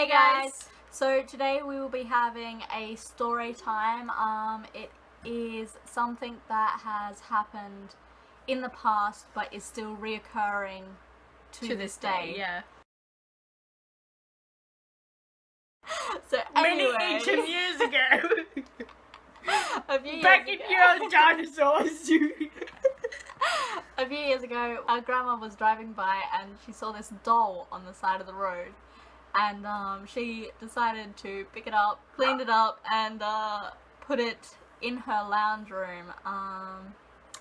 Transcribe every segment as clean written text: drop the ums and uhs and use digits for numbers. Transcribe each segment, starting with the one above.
Hey guys! So today we will be having a story time. It is something that has happened in the past but is still reoccurring to this day. Yeah. So Many anyway, ancient years ago. a few Back years in ago- your dinosaurs. A few years ago, our grandma was driving by and she saw this doll on the side of the road. And she decided to pick it up, cleaned it up, and put it in her lounge room.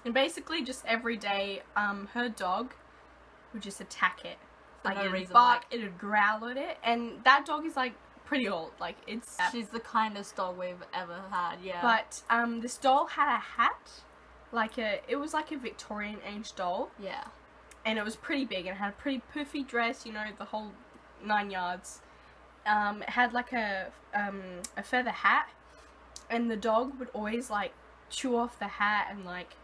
And basically, just every day, her dog would just attack it. For no it'd reason, bark, like- it'd growl at it, and that dog is like pretty old. Like it's. She's the kindest dog we've ever had, yeah. But this doll had a hat, it was like a Victorian age doll, yeah. and it was pretty big and had a pretty poofy dress. You know, the whole 9 yards. It had like a feather hat, and the dog would always like chew off the hat and like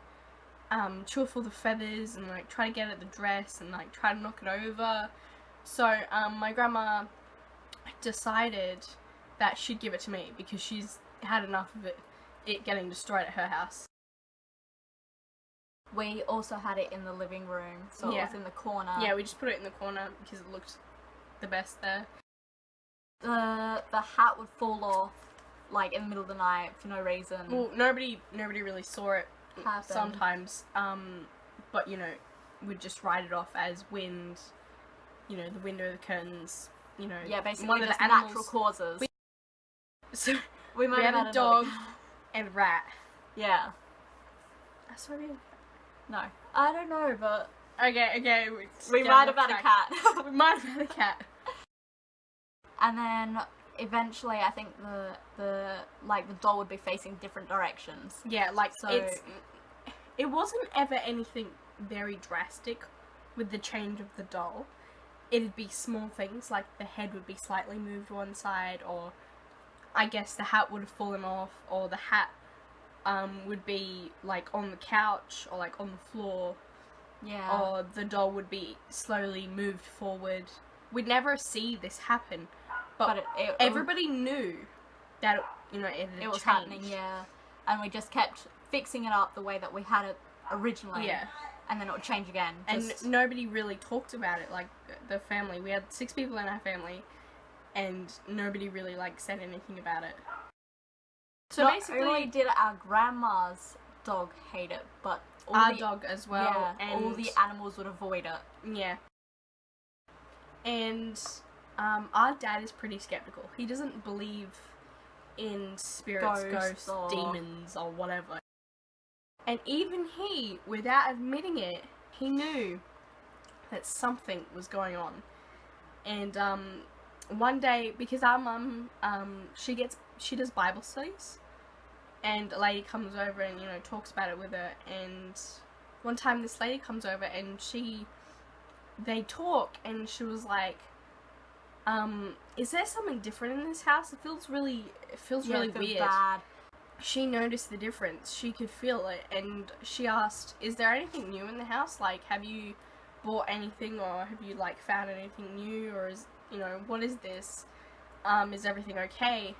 chew off all the feathers and like try to get at the dress and like try to knock it over. So my grandma decided that she'd give it to me because she's had enough of it getting destroyed at her house. We also had it in the living room, so Yeah. it was in the corner. Yeah, we just put it in the corner because it looked the best there. The hat would fall off like in the middle of the night for no reason. Well, nobody really saw it Happen. sometimes, but you know, we'd just write it off as wind, you know, the window, the curtains, you know. Yeah, basically one of just the animals. natural causes. So We might we have had had a dog another- and a rat. Yeah. That's what it is. No. I don't know, but Okay. we might have had a cat. We might have had a cat. And then eventually, I think the doll would be facing different directions. Yeah, like So- it wasn't ever anything very drastic with the change of the doll. It'd be small things like the head would be slightly moved one side, or I guess the hat would have fallen off, or the hat would be like on the couch or like on the floor, Yeah. or the doll would be slowly moved forward. We'd never see this happen, but, it everybody knew that it had it was changed. happening, yeah. And we just kept fixing it up the way that we had it originally. Yeah. And then it would change again. And Just- nobody really talked about it, like the family. We had 6 people in our family, and nobody really said anything about it. So not basically, only did our grandma's dog hate it, but all our the, dog as well, yeah, and all the animals would avoid it. yeah. And our dad is pretty skeptical. He doesn't believe in spirits, Ghosts ghosts, or- demons, or whatever. And even he, without admitting it, he knew that something was going on. And one day, because our mum, she does Bible studies, and a lady comes over and talks about it with her. And one time, this lady comes over and they talk, and she was like, is there something different in this house? It feels really Yeah, it feels weird. bad. She noticed the difference. She could feel it, and she asked, is there anything new in the house? Like, have you bought anything, or have you found anything new, or is what is this? Is everything okay?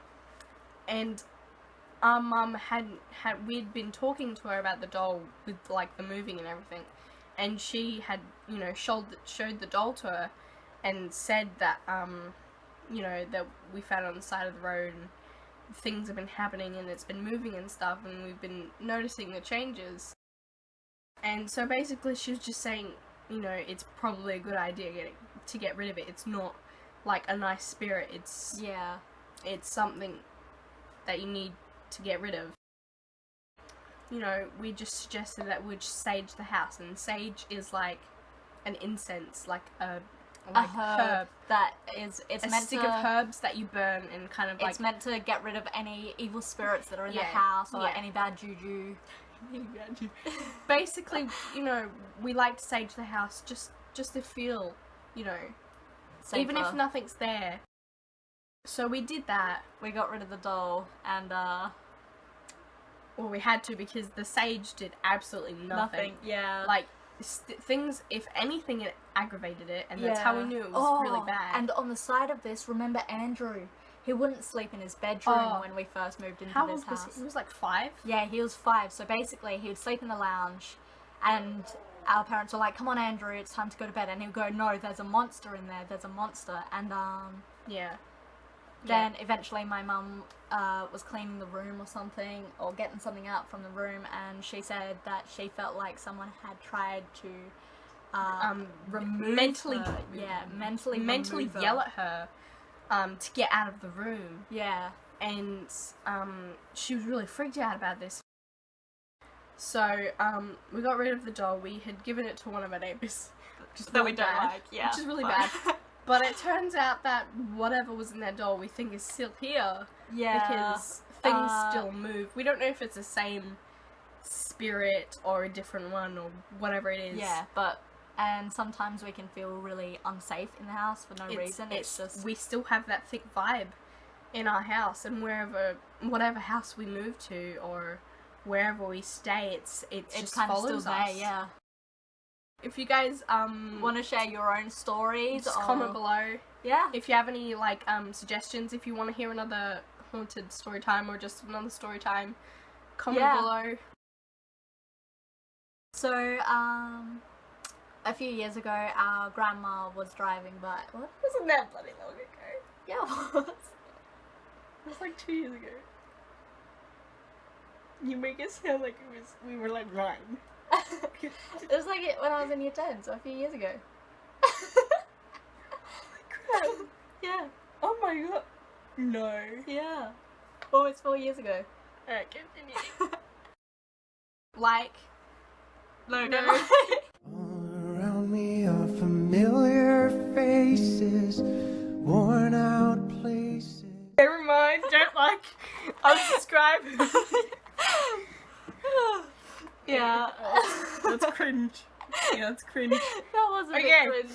And our mum we'd been talking to her about the doll with the moving and everything, and she had showed the doll to her and said that that we found it on the side of the road, and things have been happening and it's been moving and stuff, and we've been noticing the changes. And so basically she was just saying, it's probably a good idea to get rid of it. It's not like a nice spirit, it's something that you need to get rid of. We just suggested that we'd sage the house, and sage is like an incense, a herb. That is, it's A meant stick to, of herbs that you burn and kind of it's meant to get rid of any evil spirits that are in the Yeah, house, or yeah. any bad juju. basically, we like to sage the house just to feel, even if Safer. nothing's there. So we did that. We got rid of the doll, and Well, we had to, because the sage did absolutely nothing. yeah. things, if anything, it aggravated it, and that's how we knew it was really bad. And on the side of this, remember Andrew? He wouldn't sleep in his bedroom when we first moved into this house. Was he? He was like 5? Yeah, he was 5. So basically, he would sleep in the lounge, and our parents were like, "Come on, Andrew, it's time to go to bed." And he would go, "No, there's a monster in there. There's a monster." And yeah. Then eventually, my mum was cleaning the room or something, or getting something out from the room, and she said that she felt like someone had tried to remove mentally, her. Yeah, mentally remove her. yell at her. To get out of the room. Yeah. And she was really freaked out about this. So we got rid of the doll. We had given it to one of our neighbours. That we don't like, yeah. Which is really bad. But it turns out that whatever was in that doll we think is still here. Yeah. Because things still move. We don't know if it's the same spirit or a different one or whatever it is. Yeah, and sometimes we can feel really unsafe in the house for no reason. It's just... We still have that thick vibe in our house, and whatever house we move to or wherever we stay, it's just kind follows of still us. there, yeah. If you guys want to share your own stories, just comment below. Yeah. If you have any like suggestions, if you want to hear another haunted story time or just another story time, comment below. So a few years ago, our grandma was driving by. What? Wasn't that bloody long ago? Yeah, it was. It was like 2 years ago. You make it sound like we were like 9. It was like when I was in year 10, so a few years ago. Crap. Yeah. Oh my god. No. Yeah. Almost 4 years ago. Alright, continue. Like. No. All around me are familiar faces, worn out places. Never mind, don't like, unsubscribe. Yeah. That's cringe. Yeah, that's cringe. That was a bit cringe.